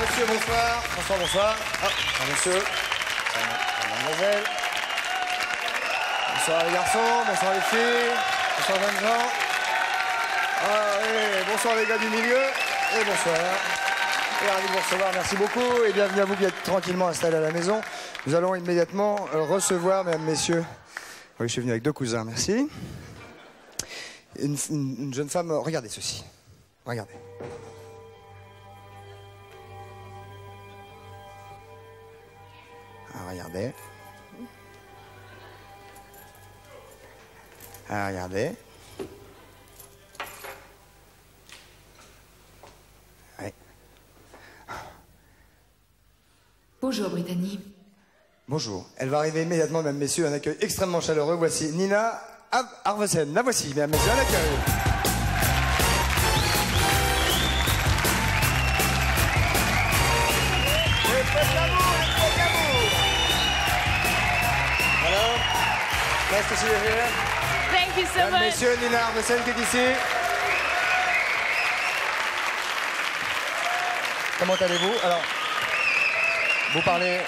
monsieur, bonsoir. Bonsoir, bonsoir. Bonsoir, monsieur. Bonsoir, mademoiselle. Bonsoir les garçons, bonsoir les filles. Bonsoir jeunes gens. Bonsoir les gars du milieu. Et bonsoir. Et ravi de vous recevoir, merci beaucoup. Et bienvenue à vous qui êtes tranquillement installés à la maison. Nous allons immédiatement recevoir, mesdames, messieurs. Oui, je suis venu avec 2 cousins, merci. Une jeune femme, regardez ceci. Regardez. Ah, regardez. Ah, regardez. Ouais. Bonjour, Brittany. Bonjour. Elle va arriver immédiatement, mesdames, messieurs, un accueil extrêmement chaleureux. Voici Nina Arvesen. La voici, mesdames, messieurs, un accueil. Hello. Nice to see you here. Thank you so Mesdames, much. messieurs, Nina Arvesen qui est ici. Comment allez-vous? Alors, vous parlez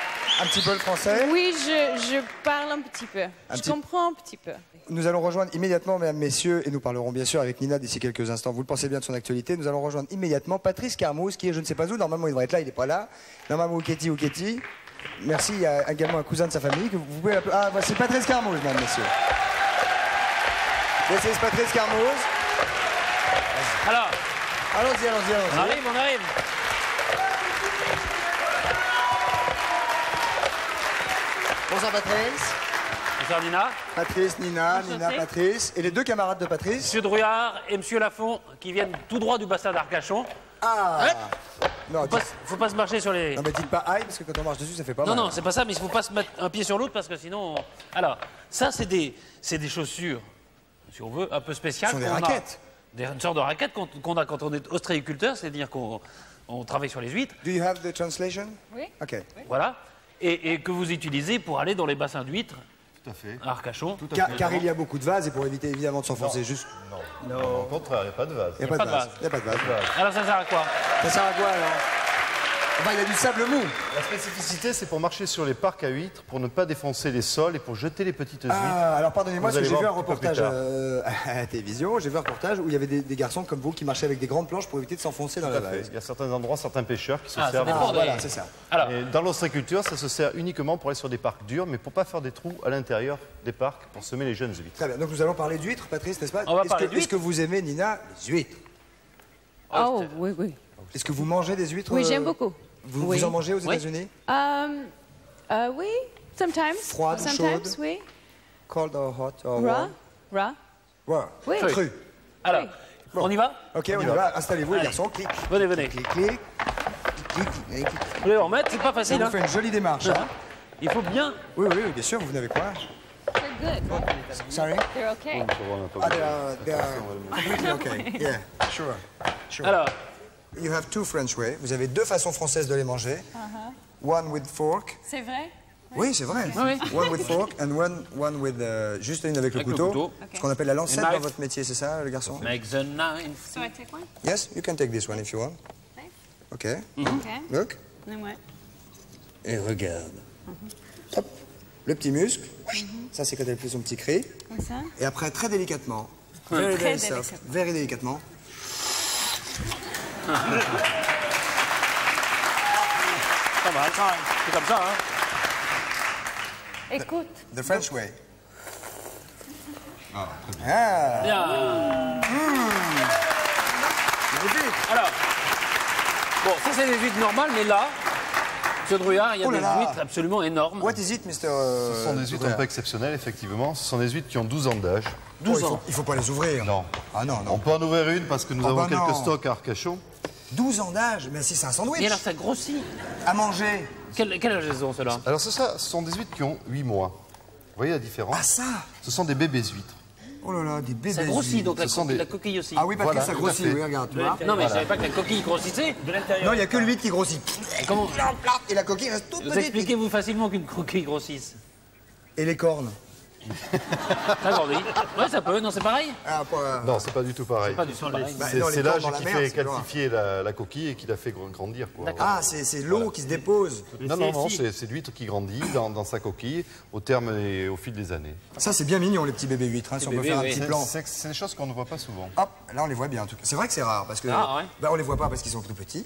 un petit peu le français? Oui, je parle un petit peu. Je comprends un petit peu. Nous allons rejoindre immédiatement, mesdames, messieurs, et nous parlerons bien sûr avec Nina d'ici quelques instants. Vous le pensez bien de son actualité. Nous allons rejoindre immédiatement Patrice Carmouze, qui est je ne sais pas où. Normalement, il devrait être là, il n'est pas là. Normalement, Ouketi. Merci, il y a également un cousin de sa famille. Que vous pouvez appeler. Ah, voici Patrice Carmouze, mesdames, messieurs. This is Patrice Carmouze. Alors, Allons-y. on arrive. Bonsoir, Patrice. Bonsoir Nina. Patrice, Nina, Enchanté. Nina, Patrice. Et les 2 camarades de Patrice. Monsieur Drouillard et Monsieur Lafont qui viennent tout droit du bassin d'Arcachon. Ah Non, Faut pas se marcher sur les... non, mais dites pas aïe, parce que quand on marche dessus, ça fait pas Non, mal. non, c'est pas ça, mais il faut pas se mettre un pied sur l'autre parce que sinon... Alors, ça c'est des chaussures, si on veut, un peu spéciales. Ce sont des qu'on a. raquettes. Une sorte de raquettes qu'on a quand on est ostréiculteur, c'est-à-dire qu'on travaille sur les huîtres. Do you have the translation? Oui. Ok. Voilà. Et que vous utilisez pour aller dans les bassins d'huîtres Tout à fait. à Arcachon. Car il y a beaucoup de vases et pour éviter évidemment de s'enfoncer juste. Non. Au contraire, il n'y a pas de vase. Il n'y a pas de vase. Il n'y a pas de vase. Alors ça sert à quoi? Ça sert à quoi alors? Enfin, il y a du sable mou. La spécificité, c'est pour marcher sur les parcs à huîtres, pour ne pas défoncer les sols et pour jeter les petites huîtres. Ah, alors pardonnez-moi, Vous parce que allez j'ai vu un voir un petit peu reportage plus à la télévision, j'ai vu un reportage où il y avait des garçons comme vous qui marchaient avec des grandes planches pour éviter de s'enfoncer dans Tout la à fait. vase. Il y a certains endroits, certains pêcheurs qui se Ah, ça servent. dépend des- Voilà, c'est ça. Alors, Et dans l'ostréiculture, ça se sert uniquement pour aller sur des parcs durs, mais pour pas faire des trous à l'intérieur des parcs pour semer les jeunes huîtres. Très bien, donc nous allons parler d'huîtres, Patrice, n'est-ce pas? On va parler Est-ce d'huîtres. que vous aimez, Nina, les huîtres? Oh, oui, oui. Est-ce que vous mangez des huîtres? Oui, j'aime beaucoup. Vous, Oui. vous en mangez aux Oui. États-Unis? Oui, sometimes. Froide ou Sometimes, chaude? oui. Cold or hot or Raw. warm? Raw. Ouais. Oui. Cru. alors, on y va? Ok, on y va. Installez-vous, les Allez. garçons. Clic, Venez. clic, clic. Clic, clic, clic. Vous voulez en mettre? C'est pas Ça facile. vous Hein? fait une jolie démarche. Hein? Il faut bien... Oui, bien sûr, vous venez avec moi. They're good. Sorry? They're okay. Ah, they are completely okay. Yeah, sure. Alors, You have 2 French way. Vous avez 2 façons françaises de les manger. One with fork. C'est vrai? Oui, c'est vrai. Oui. One with fork and one with juste une avec le Avec le couteau. couteau. Ce qu'on appelle la lancette Une dans knife. votre métier, c'est ça, le garçon? make the knife. So I take one? Yes, you can take this one if you want. Ok. Okay. Look. Then what? Et regarde. Hop. Le petit muscle. Ça, c'est quand elle fait son petit cri. Comme ça? Et après, très délicatement. Very, Très very soft. délicatement. Very délicatement. Pas mal, c'est comme ça, hein? Écoute. The French way. Ah. Bien. Magnifique. Alors, bon, ça c'est des huîtres normales, mais là, Monsieur Drouillard, il y a Oh là des là. huîtres absolument énormes. What is it, Mr. Ce sont des huîtres un peu exceptionnelles, effectivement. Ce sont des huîtres qui ont 12 ans d'âge. 12 ans. Il faut pas les ouvrir. Non. Ah non, On non. peut en ouvrir une parce que nous Oh avons bah quelques non. stocks à Arcachon. 12 ans d'âge, mais si c'est un sandwich. Et alors ça grossit. À manger. Quel âge ils ont ceux-là? Alors ce sont des huîtres qui ont 8 mois. Vous voyez la différence? Ah ça. Ce sont des bébés huîtres. Oh là là, des bébés. Ça grossit, donc Ce sont des- la coquille aussi. Ah oui, Patrick, Voilà, ça tout à grossit, fait. oui, regarde, tu vois. Non mais je savais pas que la coquille grossissait. Non, il n'y a que le 8 qui grossit. Comment Et la coquille reste toute Vous petite. expliquez-vous facilement qu'une coquille grossisse? Et les cornes. Ça grandit. Ouais, ça peut. Non, c'est pareil. Ah, pas- Non, c'est pas du tout pareil. Pas du tout pareil. Bah, non, les C'est cordes l'âge dans la qui mer, fait c'est plus loin. calcifier la coquille et qui la fait grandir. Quoi. Ah, c'est l'eau qui se dépose. Non, c'est l'huître qui grandit dans sa coquille au terme et au fil des années. Ça, c'est bien mignon, les petits bébés huîtres, hein, si on peut bébés, faire un oui. petit plan. C'est des choses qu'on ne voit pas souvent. Hop, là, on les voit bien, en tout cas. C'est vrai que c'est rare, parce que... Ah, ouais. Bah, on les voit pas parce qu'ils sont tout petits.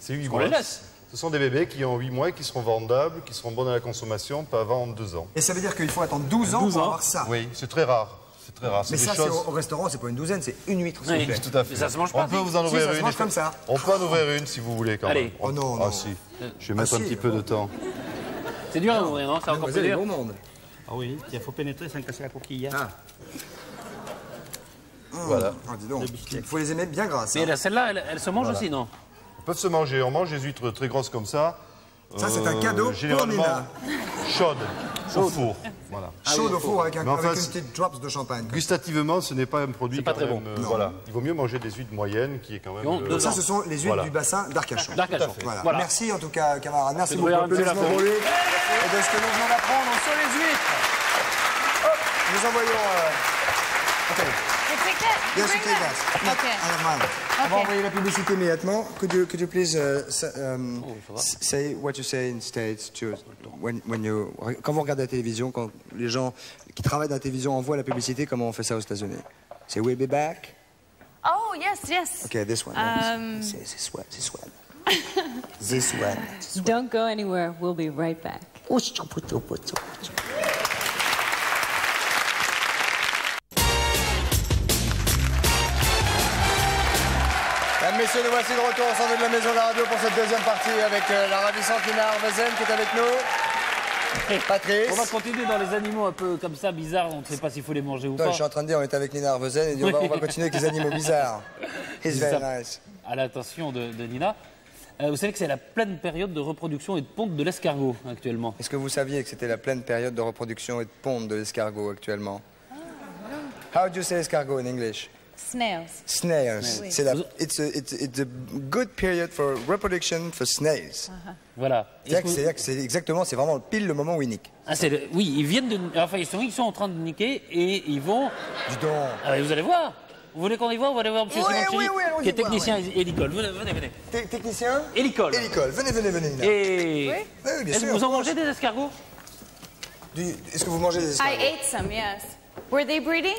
C'est 8 On mois. les laisse. Ce sont des bébés qui ont 8 mois et qui seront vendables, qui seront bons à la consommation, pas avant 2 ans. Et ça veut dire qu'il faut attendre 12 ans 12 pour ans. avoir ça. Oui, c'est très rare. C'est très rare. Mais C'est ça, des c'est choses... au restaurant, c'est pas une douzaine, c'est une huître, s'il vous Oui. plaît. Tout à fait. Mais ça se mange pas, On peut si. vous en Si, ouvrir ça se une. mange comme ça. On peut en ouvrir une si vous voulez quand Allez. même. Oh non, Ah non. si. Je vais mettre un si, petit peu de temps. C'est dur à ouvrir, non? C'est encore plus Mademoiselle est dur. gourmande. Ah oui, il faut pénétrer sans casser la coquille. Ah. Voilà. Ah, dis donc. Il faut les aimer bien grasses. Mais hein. celle-là, elle se mange aussi, non? Ils peuvent se manger. On mange des huîtres très grosses comme ça. Ça, c'est un cadeau pour généralement Nina. chaude, au four. Voilà. Chaude au four avec, Mais enfin, avec une petite drops de champagne. Gustativement, ce n'est pas un produit C'est pas quand très même, bon. voilà. Il vaut mieux manger des huîtres moyennes qui est quand même. Qui ont 2 Ça, ans. ce sont les huîtres Voilà. du bassin d'Arcachon. D'Arcachon. Voilà. Voilà. Merci en tout cas, camarade. Merci C'est beaucoup. de rien, monsieur Applaudissements Lafont. pour lui. Et de ce que nous venons d'apprendre sur les huîtres. Hop, nous envoyons... Attendez. You take that? You Yes, you bring take that? that. No, Okay. I don't mind. On va Okay. envoyer la publicité immédiatement. Could you please say what you say in States to when you... Quand vous regardez la télévision, quand les gens qui travaillent dans la télévision envoient la publicité, comment on fait ça aux États-Unis? C'est we'll be back. Oh, yes, yes. Okay, this one. C'est this one. This one. Don't go anywhere. We'll be right back. Mesdames, messieurs, nous voici de retour au centre de la maison de la radio pour cette deuxième partie avec la ravissante Nina Arvezen qui est avec nous. Patrice. On va continuer dans les animaux un peu comme ça, bizarres. On ne sait pas s'il faut les manger ou Attends, pas. je suis en train de dire, on est avec Nina Arvezen et dit, on va continuer avec les animaux bizarres. It's very nice. À l'attention de Nina. Vous savez que c'est la pleine période de reproduction et de ponte de l'escargot actuellement. Est-ce que vous saviez que c'était la pleine période de reproduction et de ponte de l'escargot actuellement? How do you say escargot in English? Snails. Snails. Oui. C'est it's a good period for reproduction for snails. Voilà. C'est-à-dire que c'est exactement, c'est vraiment pile le moment où ils niquent. Ah, oui, ils viennent de. Enfin, ils sont en train de niquer et ils vont. Dis donc. Ah, bah, vous allez voir. Vous voulez qu'on y voit? On va aller voir M. Oui, Simoncelli, oui, allons-y qui est voir, technicien hélicole. Venez. Technicien? Hélicole. Hélicole. Venez, Nina. Et. Oui, bien Est-ce que sûr. vous en mangez des escargots? Est-ce que vous mangez des escargots? I ate some, yes. Were they breeding?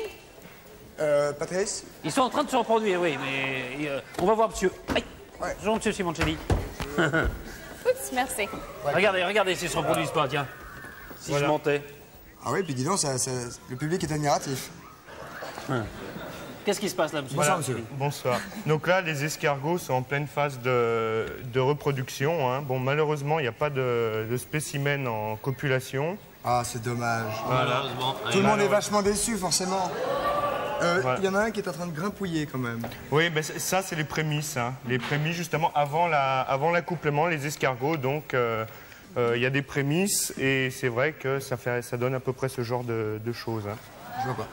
Patrice? Ils sont en train de se reproduire, oui, mais on va voir monsieur. Aïe. Ouais. Bonjour monsieur Simoncelli. Oups, merci. Regardez s'ils se reproduisent pas, tiens. Si je mentais. Ah oui, puis dis donc, le public est admiratif. Qu'est-ce qui se passe là, monsieur? Bonsoir, monsieur. Bonsoir. Donc là, les escargots sont en pleine phase de reproduction. Hein. Bon, malheureusement, il n'y a pas de spécimen en copulation. Ah, c'est dommage. Malheureusement. Tout le monde est vachement déçu, forcément. Il Voilà. y en a un qui est en train de grimpouiller, quand même. Oui, ben ça, c'est les prémices. Hein. Les prémices, justement, avant l'accouplement, les escargots. Donc, il y a des prémices et c'est vrai que ça donne à peu près ce genre de choses. Hein. Je vois pas.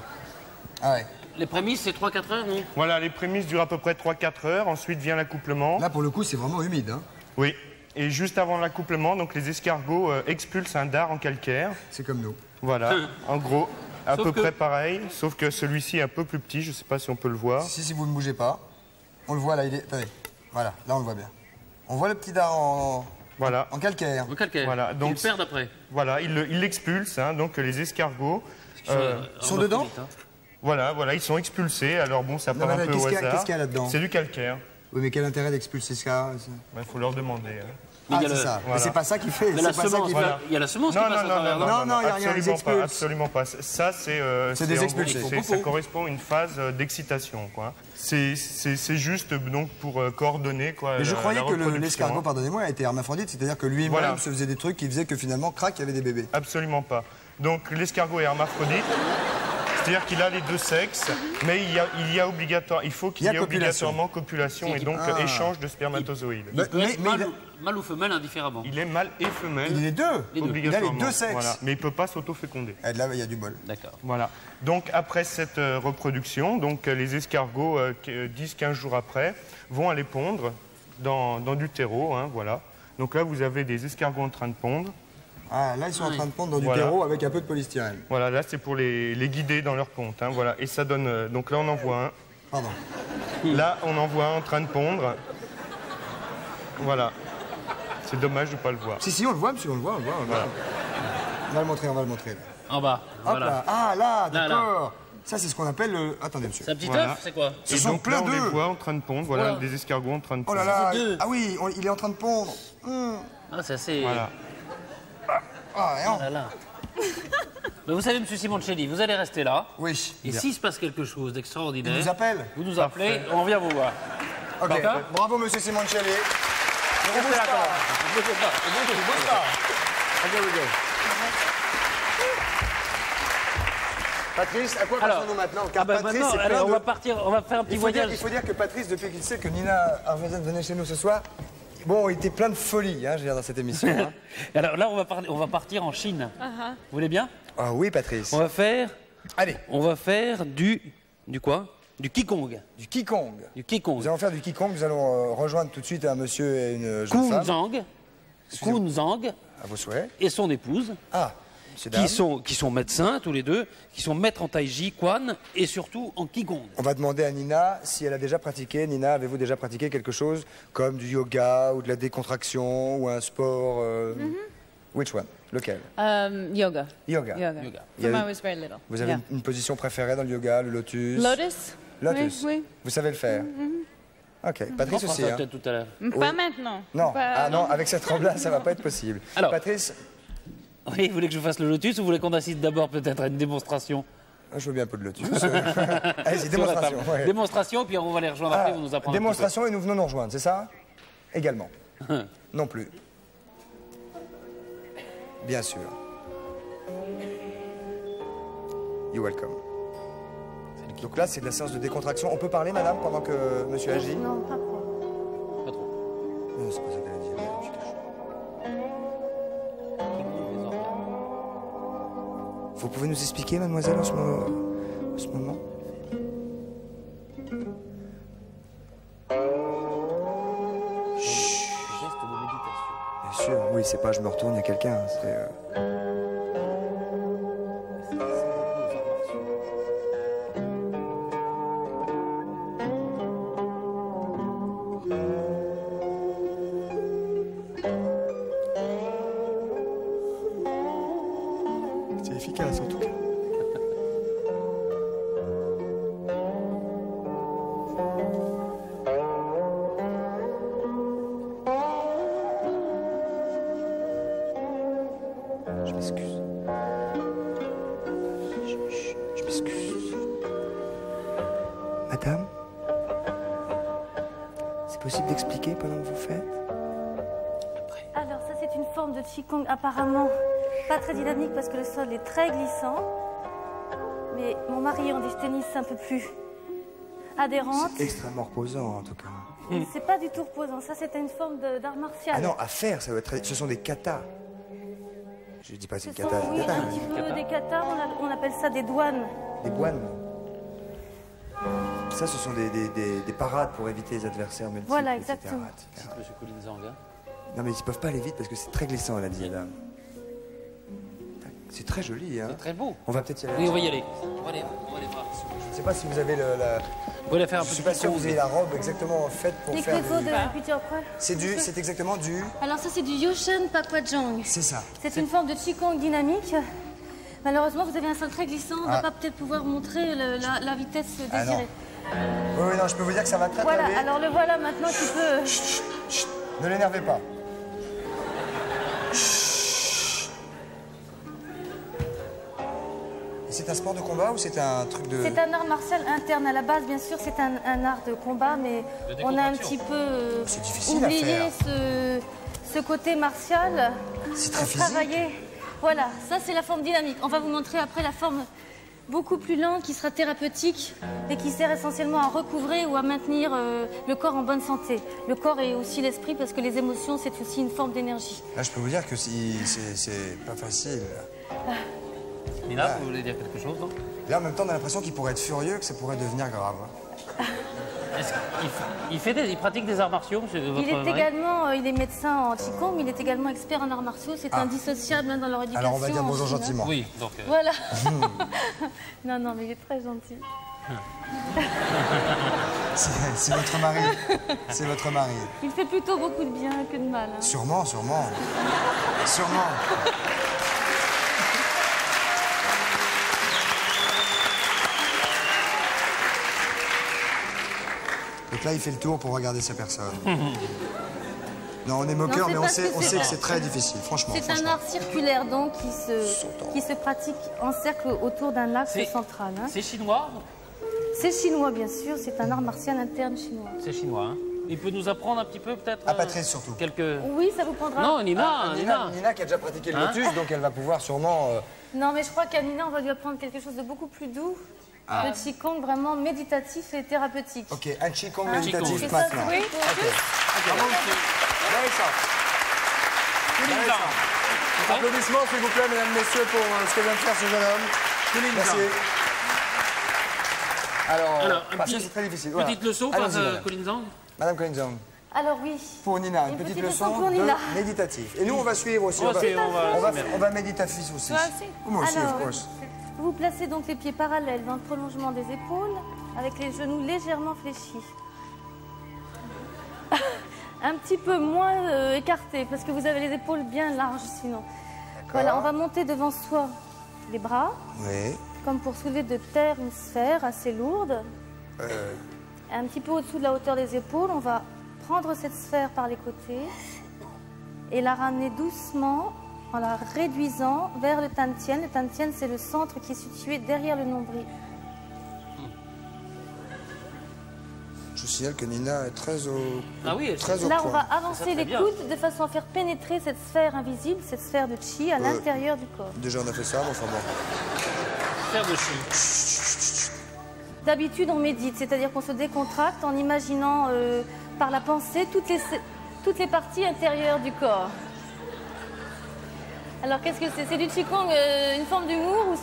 Ah ouais. Les prémices, c'est 3-4 heures, non? Voilà, les prémices durent à peu près 3-4 heures. Ensuite vient l'accouplement. Là, pour le coup, c'est vraiment humide. Hein. Oui. Et juste avant l'accouplement, donc les escargots expulsent un dard en calcaire. C'est comme nous. Voilà, en gros, à Sauf peu que- près pareil, sauf que celui-ci est un peu plus petit, je ne sais pas si on peut le voir. Si vous ne bougez pas, on le voit là, il est... Attendez, voilà, là on le voit bien. On voit le petit dard en Voilà, calcaire. Au calcaire. Voilà, donc- Ils le perdent après. voilà, il l'expulse, hein, donc les escargots, Ils sont dedans? voilà, ils sont expulsés, alors bon, ça Non, part mais un peu au qu'est-ce hasard. qu'il y a là-dedans? C'est du calcaire, Oui, mais quel intérêt d'expulser ça? il faut leur demander. Hein. Ah, il y a c'est le- ça. voilà. Mais c'est pas ça qui fait. Mais la C'est pas ça semence, qui voilà. il y a la semence qui Non, passe au travers, non, il y a rien, ils absolument pas, expulsent. absolument pas. Ça, c'est des en gros, expulsés. ça correspond à une phase d'excitation, quoi. C'est juste donc pour coordonner, quoi. Mais je la croyais que reproduction, l'escargot, hein. pardonnez-moi, était hermaphrodite, c'est-à-dire que lui-même Voilà. se faisait des trucs qui faisaient que finalement, crac, il y avait des bébés. Absolument pas. Donc l'escargot est hermaphrodite, c'est-à-dire qu'il a les deux sexes, mais il faut qu'il Il y a y ait copulation. obligatoirement copulation et donc Ah. échange de spermatozoïdes. Mais- Il peut être mais mâle ou femelle indifféremment. Il est mâle et femelle, Il est les deux. Les deux. Il a les obligatoirement. deux sexes. Voilà. Mais il ne peut pas s'auto-féconder. Eh, là, il y a du bol. D'accord. Voilà. Donc après cette reproduction, donc les escargots, 10-15 jours après, vont aller pondre dans du terreau, hein, voilà. Donc là, vous avez des escargots en train de pondre. Ah, là, ils sont en train de pondre dans du Voilà. terreau avec un peu de polystyrène. Voilà, là c'est pour les guider dans leur ponte. Hein, voilà. Et ça donne. Donc là on en voit un. Pardon. Là on en voit un en train de pondre. Voilà. C'est dommage de ne pas le voir. Si, on le voit, monsieur, on le voit, on le voit. Voilà. On va le montrer, on va le montrer. Là. En bas. Hop Voilà. là. Ah, là, Là, d'accord. Ça, c'est ce qu'on appelle le... Attendez, monsieur. C'est un petit Voilà. œuf, c'est quoi? Ce Et sont donc plein là on les d'œufs. voit en train de pondre. Voilà, Wow. des escargots en train de Oh pondre. là là. C'est deux. Ah oui, il est en train de pondre. Ah, c'est assez... Voilà. Ah, et Oh là là. Mais vous savez, monsieur Simoncelli, vous allez rester là. Oui. Et s'il se passe quelque chose d'extraordinaire... Il nous appelle. Vous nous appelez, on vient vous voir. Ok. D'accord. Bravo, monsieur Simoncelli. Ne bouge Restez là, pas. quand même. Ne bougez pas. Ne bouge pas. Ok, we go. Patrice, à quoi Alors, pensons-nous maintenant? Car bah, Patrice, maintenant, c'est alors, plein on de... va partir, on va faire un petit voyage. Il faut dire que Patrice, depuis qu'il sait que Nina Arvezan venait chez nous ce soir, bon, il était plein de folie, hein, je veux dire, dans cette émission. Hein. Alors là, on va partir en Chine. Vous voulez bien? Ah oui, Patrice. On va faire Allez, du quoi? Du Qigong. du Qigong. Du Qigong. Nous allons faire du Qigong, nous allons rejoindre tout de suite un monsieur et une jeune femme. Kun Zhang À vos souhaits. et son épouse, Ah, monsieur dame. qui sont médecins tous les deux, qui sont maîtres en tai chi, quan et surtout en Qigong. On va demander à Nina si elle a déjà pratiqué. Nina, avez-vous déjà pratiqué quelque chose comme du yoga ou de la décontraction ou un sport Which one? Lequel? Yoga. Yoga. Yoga. Yoga. Il y a From eu- I was very little. Vous avez Yeah. une position préférée dans le yoga, le lotus? Lotus? Lotus. Oui, Vous savez le faire? Ok. On Patrice fera aussi, ça hein? peut-être tout à l'heure. oui. Pas maintenant. Non. Pas- Ah non, avec cette robe-là, ça va pas être possible. Alors. Patrice, Oui, vous voulez que je fasse le lotus ou vous voulez qu'on assiste d'abord peut-être à une démonstration? je veux bien un peu de lotus. Allez-y, Sur la table. démonstration. ouais. Démonstration, puis on va les rejoindre après, vous nous apprendre. Démonstration et nous venons nous rejoindre, c'est ça? Également. Non plus. Bien sûr. You're welcome. Donc là, c'est de la séance de décontraction. On peut parler, madame, pendant que monsieur agit? Non, pas trop. Pas trop. Non, c'est pas ça qu'elle a dit. madame, je cache. Vous pouvez nous expliquer, mademoiselle, en ce moment? Geste de méditation. Bien sûr, oui, c'est pas je me retourne, il y a quelqu'un. C'est. C'est efficace en tout cas. Je m'excuse. Je m'excuse. Madame, c'est possible d'expliquer pendant que vous faites? Alors ça c'est une forme de Qigong apparemment pas très dynamique parce que le sol est très glissant. Mais mon mari en dit tennis un peu plus adhérente. C'est extrêmement reposant en tout cas. C'est pas du tout reposant. Ça c'était une forme d'art martial. Ah non, à faire, ça doit être. Ce sont des katas. Je dis pas que c'est Ce une sont, kata. oui, Kata, un petit peu des katas, on appelle ça des douanes. des boines. Ça, ce sont des parades pour éviter les adversaires multiples. Voilà, etc., exactement. etc. Monsieur Colin Zhang, hein. Non, mais ils peuvent pas aller vite parce que c'est très glissant, elle a dit, madame. C'est très joli, hein. C'est très beau. On va peut-être y aller. Oui, on va y aller. On va aller voir. Je ne sais pas si vous avez la. On va aller faire un Je peu suis de pas sûr que vous Qigong. ayez la robe exactement faite pour Les faire. créneaux du- de Peter Croix. C'est exactement du. Alors ça c'est du Yoshan Pakwajang. C'est ça. C'est une forme de Qigong dynamique. Malheureusement, vous avez un sol très glissant. On ne va pas peut-être pouvoir montrer la vitesse Ah, non. désirée. Oui, non, je peux vous dire que ça va très Voilà, très vite. alors le voilà maintenant qui peut... Ne l'énervez pas. Et c'est un sport de combat ou c'est un truc de. C'est un art martial interne. À la base, bien sûr, c'est un art de combat, mais on a un petit peu C'est difficile à oublié faire. ce côté martial C'est très pour physique. travailler. Voilà, ça c'est la forme dynamique. On va vous montrer après la forme beaucoup plus lente qui sera thérapeutique et qui sert essentiellement à recouvrer ou à maintenir le corps en bonne santé. Le corps et aussi l'esprit parce que les émotions, c'est aussi une forme d'énergie. Là, je peux vous dire que c'est pas facile. Nina, vous voulez dire quelque chose, non? Là, en même temps, on a l'impression qu'il pourrait être furieux, que ça pourrait devenir grave. Il pratique des arts martiaux, Il est également, il est médecin en Qigong, mais il est également expert en arts martiaux. C'est indissociable dans leur éducation. Alors on va dire bonjour en Chine, gentiment. Oui, donc... Voilà. Non, mais il est très gentil. C'est votre mari. C'est votre mari. Il fait plutôt beaucoup de bien que de mal. Hein. Sûrement. Donc là, il fait le tour pour regarder sa personne. Non, on est moqueur, mais on sait que c'est très difficile, franchement. C'est un art circulaire, donc, qui se pratique en cercle autour d'un axe central. Hein. C'est chinois? C'est chinois, bien sûr. C'est un art martial interne chinois. C'est chinois, hein. Il peut nous apprendre un petit peu, peut-être À Patrice, surtout. Quelques... Oui, ça vous prendra. Non, Nina. Nina qui a déjà pratiqué le lotus, donc elle va pouvoir sûrement... Non, mais je crois qu'à Nina, on va lui apprendre quelque chose de beaucoup plus doux. Le Qigong vraiment méditatif et thérapeutique. Ok, un Qigong méditatif C'est maintenant. ça, oui. Applaudissements, s'il vous plaît, mesdames, messieurs, pour ce que vient de faire ce jeune homme. Merci. Alors c'est très difficile. Voilà. Petite leçon par Colin Zhang. Madame Colin Zhang. Alors oui. Pour Nina, une petite leçon de méditatif. Et nous, on va suivre aussi. On va méditatif aussi. Moi aussi, of course. Vous placez donc les pieds parallèles dans le prolongement des épaules, avec les genoux légèrement fléchis. Un petit peu moins écartés, parce que vous avez les épaules bien larges sinon. Voilà, on va monter devant soi les bras, comme pour soulever de terre une sphère assez lourde. Un petit peu au-dessous de la hauteur des épaules, on va prendre cette sphère par les côtés et la ramener doucement en la réduisant vers le Tantien. Le Tantien, c'est le centre qui est situé derrière le nombril. Je vous signale que Nina est très au point. Là, on va avancer les coudes de façon à faire pénétrer cette sphère invisible, cette sphère de chi à l'intérieur du corps. Déjà, on a fait ça, mais enfin bon. Sphère de chi. D'habitude, on médite, c'est-à-dire qu'on se décontracte en imaginant par la pensée toutes les parties intérieures du corps. Alors, qu'est-ce que c'est? C'est du Qigong, une forme d'humour ou...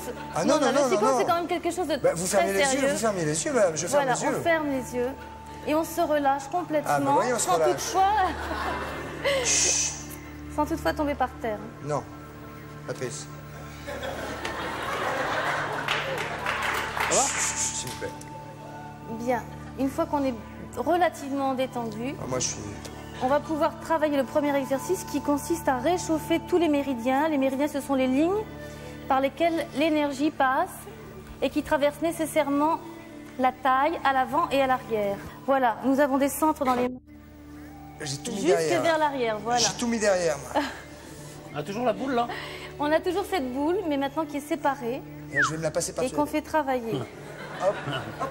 Non, le Qigong, c'est quand même quelque chose de vous très fermez sérieux. Vous fermez les yeux, madame, je ferme les yeux. Voilà, on ferme les yeux et on se relâche complètement, on se relâche. Sans toutefois tomber par terre. Non, Patrice. Ça va? S'il vous plaît. Bien, une fois qu'on est relativement détendu... Moi, je suis... On va pouvoir travailler le premier exercice qui consiste à réchauffer tous les méridiens. Les méridiens, ce sont les lignes par lesquelles l'énergie passe et qui traversent nécessairement la taille à l'avant et à l'arrière. Voilà, nous avons des centres dans les mains. J'ai tout mis jusque derrière. vers l'arrière, voilà. J'ai tout mis derrière, moi. On a toujours la boule, là? On a toujours cette boule, mais maintenant qui est séparée. Et je vais me la passer par-dessus. Et qu'on fait travailler. Hop, hop.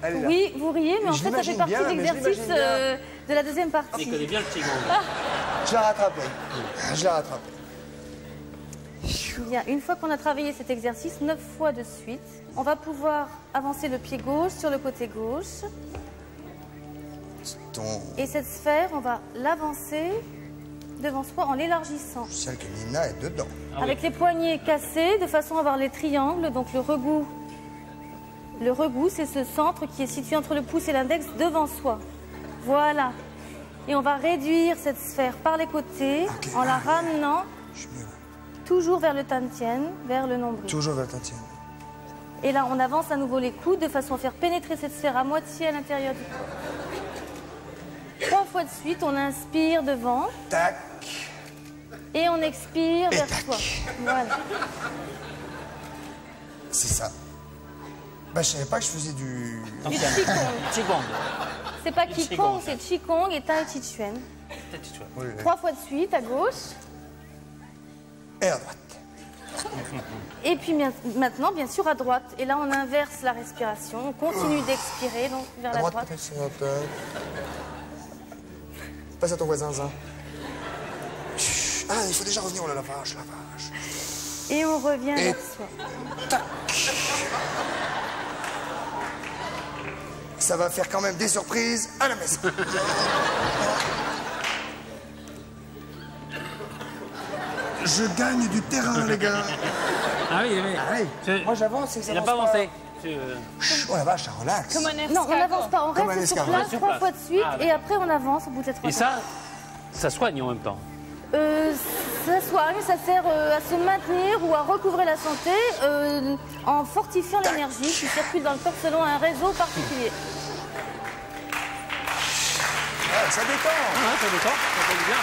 Elle est là. Oui, vous riez, mais en fait, ça fait partie de l'exercice de la deuxième partie. Il connaît bien le Qigong. Je l'ai rattrapé. Je l'ai rattrapé. Bien, une fois qu'on a travaillé cet exercice 9 fois de suite, on va pouvoir avancer le pied gauche sur le côté gauche. Et cette sphère, on va l'avancer devant soi en l'élargissant. Celle que Nina est dedans. Avec les poignets cassés, de façon à avoir les triangles, donc le regout. Le regout, c'est ce centre qui est situé entre le pouce et l'index devant soi. Voilà. Et on va réduire cette sphère par les côtés en la ramenant toujours vers le Tantien, vers le nombril. Toujours vers le Tantien. Et là, on avance à nouveau les coudes de façon à faire pénétrer cette sphère à moitié à l'intérieur du corps. 3 fois de suite, on inspire devant. Tac. Et on expire vers soi. Voilà. C'est ça. Bah, je savais pas que je faisais du... Qigong. C'est pas Qigong, c'est Qigong et Tai Chi Chuan. 3 fois de suite, à gauche. Et à droite. Et puis maintenant, bien sûr, à droite. Et là, on inverse la respiration. On continue d'expirer, donc vers la droite. Passe à ton voisin, Zin. Ah, il faut déjà revenir, oh là, la vache, la vache. Et on revient vers soi. Tac. Ça va faire quand même des surprises à la maison. Je gagne du terrain, les gars. Ah oui, oui. Ah oui. Moi, j'avance et ça Il n'a pas avancé. Oh la vache, ça relaxe. Comme un Non, on escargot. n'avance pas, on Comme un reste sur escargot. place Sur 3 place. fois de suite Ah, et après on avance au bout de la Et troisième. ça soigne en même temps. Ça soigne, ça sert à se maintenir ou à recouvrer la santé en fortifiant l'énergie qui circule dans le corps selon un réseau particulier. Ah, ça détend. Ah, ça détend, ça fait du bien.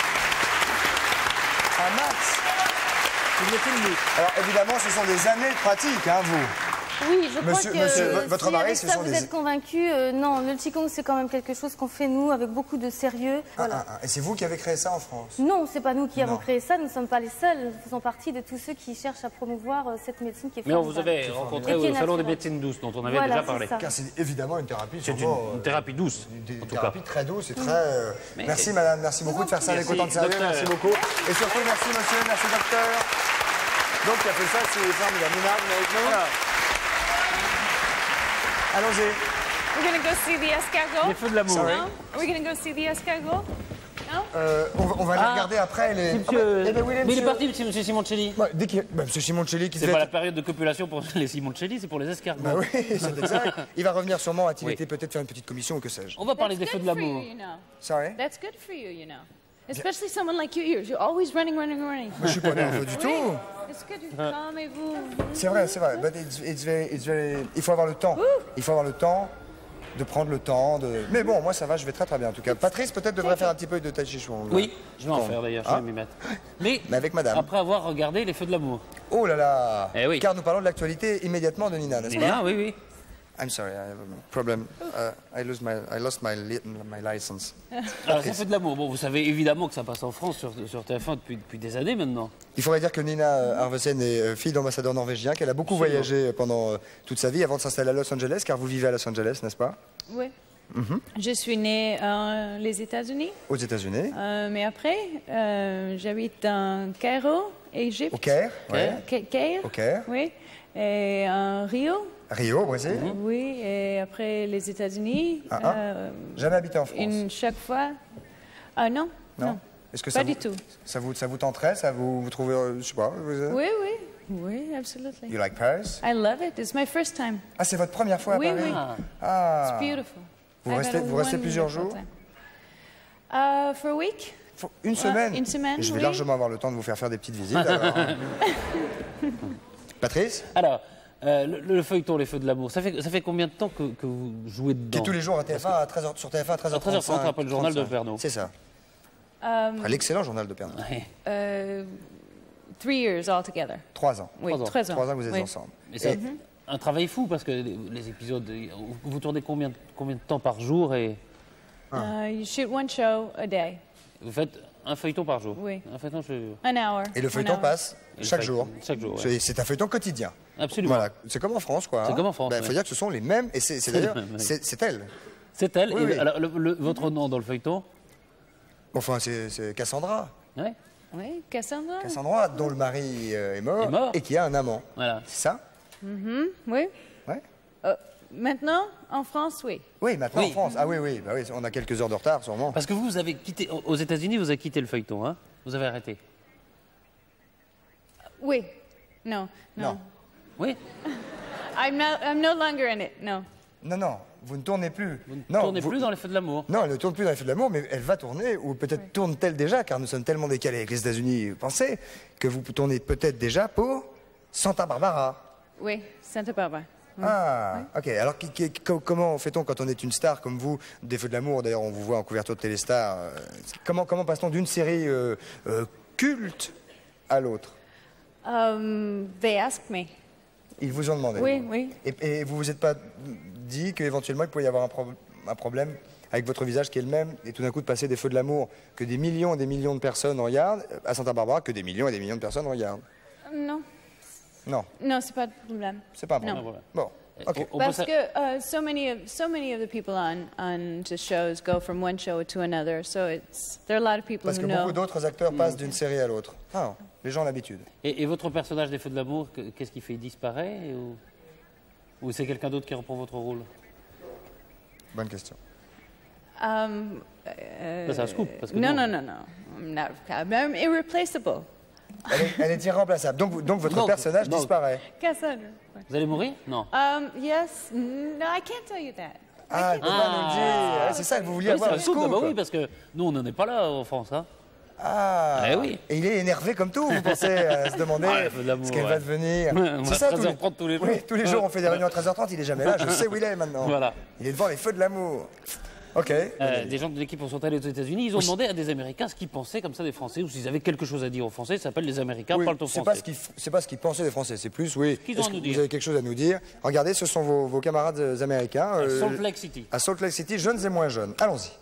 Un max. Vous mettez le nez. Alors évidemment, ce sont des années de pratique, hein, vous. Oui, je crois Monsieur- que monsieur, votre si mari, avec ce ça sont vous des- êtes convaincu, non, le Qigong c'est quand même quelque chose qu'on fait nous avec beaucoup de sérieux. Voilà. Et c'est vous qui avez créé ça en France? Non, c'est pas nous qui avons Non. créé ça, nous ne sommes pas les seuls, nous faisons partie de tous ceux qui cherchent à promouvoir cette médecine qui est Mais on vous formidable. avait rencontré Et qui est au salon des naturelle. médecines douces, dont on avait Voilà, déjà c'est parlé. ça. Car c'est évidemment une thérapie. C'est sûrement, une thérapie douce, Une en tout cas. thérapie très douce et très. Mais- Merci madame, merci beaucoup de faire ça avec Merci, autant de sérieux, docteur. merci beaucoup. Et surtout merci monsieur, merci docteur. Donc il a fait ça, c'est formidable. Nina, vous êtes avec nous? Allons-y. We're gonna go see the escargot. Les feux de l'amour. Sorry. No? Are we gonna go see the escargot? No? On va les regarder après. Les... Monsieur... Eh ben oui, Mais il est monsieur. parti, monsieur Simoncelli. Bah, dès qu'il... bah, monsieur Simoncelli qui C'est devait pas la être- période de copulation pour les Simoncelli, c'est pour les escargots. Bah oui, c'est exact. Il va revenir sûrement. A-t-il Oui. été peut-être faire une petite commission ou que sais-je? On va parler That's des feux good de for you, l'amour. you know. Sorry. That's good for you, you know. Especially someone like you. You're always running. Moi, je suis pas nerveux du tout. It's good. Calmez-vous. C'est vrai, c'est vrai. But it's very... Il faut avoir le temps. Il faut avoir le temps de prendre le temps. Mais bon, moi ça va, je vais très très bien en tout cas. Patrice peut-être devrait faire un petit peu de tai chi chuan. Oui, je vais en faire d'ailleurs, je Ah. vais m'y mettre. Mais avec madame. après avoir regardé les feux de l'amour. Oh là là. Eh oui. Car nous parlons de l'actualité immédiatement de Nina, n'est-ce pas? Ah oui, oui. I'm sorry, I have a problem. I lost my license. Alors, ces feux de l'amour, bon, vous savez évidemment que ça passe en France sur TF1 depuis des années maintenant. Il faudrait dire que Nina Arvesen est fille d'ambassadeur norvégien, qu'elle a beaucoup voyagé pendant toute sa vie avant de s'installer à Los Angeles, car vous vivez à Los Angeles, n'est-ce pas? Oui. Je suis née les États-Unis, Aux États-Unis, mais après, j'habite en Cairo, Égypte. au Caire, ouais. Caire. Au Caire. Oui. Et en Rio. Rio, au Brésil. Oui. Et après les États-Unis. Jamais habité en France. Chaque fois. Ah non. Non. Est-ce que Pas ça du vous, tout. ça vous tenterait, ça vous trouvez, je sais pas, Oui, oui. Oui, absolutely. You like Paris? I love it. It's my first time. Ah, c'est votre première fois à Oui, Paris? oui. Ah. It's beautiful. Vous I've restez- had a vous restez plusieurs wonderful jours? time. For a week. Une semaine? une semaine, Je vais oui. largement avoir le temps de vous faire des petites visites. alors. Patrice? Alors, le feuilleton, les feux de l'amour, ça fait combien de temps que vous jouez Qui dedans est tous les jours à TF1 à 13h, sur TF1 à 13h35. 13h30 après le journal de Pernod. C'est ça. Après l'excellent journal de Pernod. Ouais. 3 years altogether. 3 ans. Oui, 3 ans. 3 ans. 3 ans que vous êtes Oui. ensemble. Et c'est un travail fou parce que les épisodes, vous tournez combien de temps par jour et You shoot one show a day. vous faites un feuilleton par jour? Oui. Un feuilleton chaque jour. An hour. Et le feuilleton One hour. passe Et le chaque feuilleton, jour. chaque jour, ouais. C'est un feuilleton quotidien. Absolument. Voilà, c'est comme en France, quoi. C'est comme en France, Il faut ouais. dire que ce sont les mêmes, et c'est d'ailleurs, les mêmes, oui. c'est elle. C'est elle. Oui, Et oui. alors, votre nom dans le feuilleton? Enfin, c'est Cassandra. Ouais. Oui, Cassandra. Cassandra, dont le mari est mort, Est mort. et qui a un amant. Voilà. C'est ça? Oui. Ouais. Maintenant, en France, oui. Oui, maintenant Oui. en France. Ah oui, oui, bah oui, on a quelques heures de retard, sûrement. Parce que vous avez quitté, aux États-Unis, vous avez quitté le feuilleton, hein? Vous avez arrêté. Oui. No. Non. Oui. I'm no longer in it. No. Non, non, vous ne tournez plus. Vous ne non, tournez plus dans les feux de l'amour. Non, elle ne tourne plus dans les feux de l'amour, mais elle va tourner, ou peut-être tourne-t-elle déjà, car nous sommes tellement décalés avec les États-Unis, pensez, que vous tournez peut-être déjà pour Santa Barbara. Oui, Santa Barbara. Ah, ok. Alors, comment fait-on quand on est une star comme vous, des Feux de l'amour, d'ailleurs, on vous voit en couverture de Téléstar, comment passe-t-on d'une série culte à l'autre? They asked me. Ils vous ont demandé. Oui, oui. Et vous vous êtes pas dit qu'éventuellement il pouvait y avoir un problème avec votre visage qui est le même, et tout d'un coup de passer des Feux de l'amour que des millions et des millions de personnes regardent, à Santa Barbara que des millions et des millions de personnes regardent? Non. Non, Non, c'est pas de problème. c'est pas un Non. problème. Bon, ok. On peut Parce sa- que so many of the people on the shows go from one show to another, so there are a lot of people Parce who que know. beaucoup d'autres acteurs passent d'une série à l'autre. Ah, les gens ont l'habitude. Et votre personnage des Feux de l'amour, qu'est-ce qu'il fait? Il disparaît ou c'est quelqu'un d'autre qui reprend votre rôle? Bonne question. Ça, c'est un scoop. Parce que No, nous, no, no, no. I'm irreplaceable. Elle est irremplaçable. Donc votre personnage disparaît. Cassandra. Vous allez mourir? Non. Yes. No, I can't tell you that. Ah, peut pas nous le dire. C'est ça que vous vouliez avoir le scoop. Bah oui, parce que nous, on n'en est pas là en France. Hein. Ah, Eh oui. Et il est énervé comme tout, vous pensez à se demander ce qu'elle va devenir. C'est ça, 13h30 tous les jours. Oui, tous les jours on fait des réunions à 13h30, il est jamais là, je sais où il est maintenant. Voilà. Il est devant les feux de l'amour. Ok. Des gens de l'équipe sont allés aux États-Unis, ils ont demandé à des Américains ce qu'ils pensaient comme ça des Français, ou s'ils avaient quelque chose à dire aux Français. Ça s'appelle les Américains Oui, parlent au c'est français. pas ce qu'ils pensaient des Français, c'est plus, oui. qu'ils ont Est-ce à que nous vous dire avez quelque chose à nous dire? Regardez, ce sont vos camarades américains. À Salt Lake City. À Salt Lake City, jeunes et moins jeunes. Allons-y.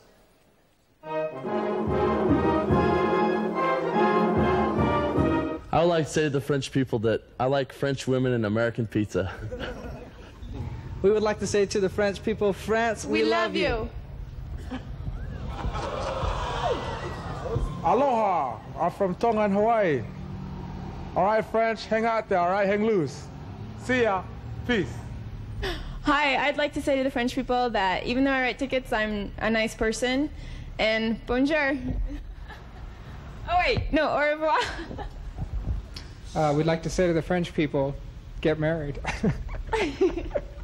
I would like to say to the French people that I like French women and American pizza. We would like to say to the French people, France, we love you. Aloha, I'm from Tonga in Hawaii. All right, French, hang out there, all right, hang loose. See ya, peace. Hi, I'd like to say to the French people that even though I write tickets, I'm a nice person. And bonjour. Oh wait, no, au revoir. We'd like to say to the French people, get married.